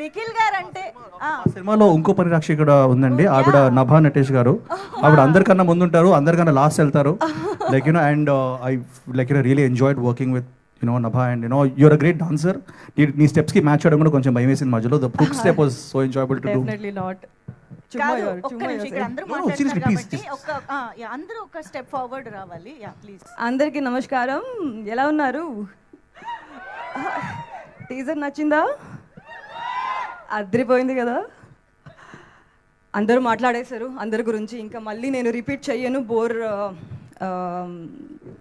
నిఖిల్ గారు అంటే సినిమాలో ఇంకో పరిరక్ష కూడా ఉందండి, ఆవిడ నభా నటేష్ గారు. ఆవిడ అందరికన్నా ముందుంటారు, అందరికన్నా లాస్ట్ వెళ్తారు. Like you know and I like you know really enjoyed working with Nabha and you're a great dancer. నీ స్టెప్స్ కి మ్యాచ్ చేయడం కూడా కొంచెం భయం వేసింది మధ్యలో. The hook step was so enjoyable to do. Definitely not. కాదు, ఒక్క నిమిషం, ఇక్కడ అందరూ మాట్లాడతారు కాబట్టి అందరూ ఒక స్టెప్ ఫార్వర్డ్ రావాలి. Yeah please. అందరికీ నమస్కారం, ఎలా ఉన్నారు? టీజర్ నచ్చిందా? అదిరిపోయింది కదా. అందరూ మాట్లాడేశారు అందరి గురించి, ఇంకా మళ్ళీ నేను రిపీట్ చెయ్యను, బోర్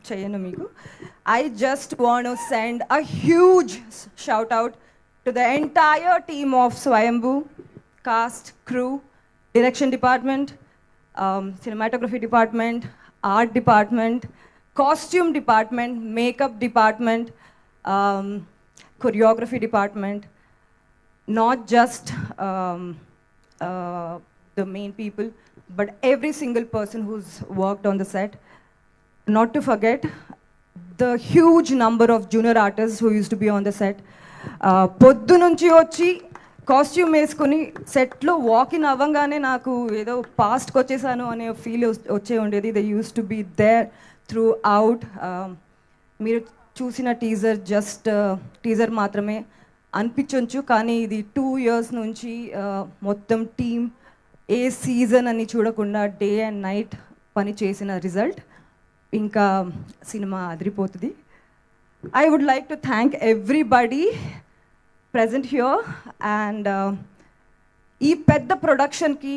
చెయ్యను మీకు. I just want to send a huge shout out to the entire team of Swayambhu, cast, crew, direction department, cinematography department, art department, costume department, makeup department, choreography department, not just the main people, but every single person who's worked on the set. Not to forget the huge number of junior artists who used to be on the set. పొద్దు నుంచి వచ్చి costume వేసుకొని సెట్లో walk-in అవ్వగానే నాకు ఏదో పాస్ట్కి వచ్చేసాను అనే ఫీల్ వచ్చే ఉండేది. They use to be there throughout. మీరు చూసిన టీజర్ మాత్రమే అనిపించవచ్చు, కానీ ఇది 2 years నుంచి మొత్తం టీమ్ ఏ సీజన్ అని చూడకుండా డే అండ్ నైట్ పని చేసిన రిజల్ట్. ఇంకా సినిమా అదిరిపోతుంది. I would like to thank everybody present here and ఈ పెద్ద ప్రొడక్షన్కి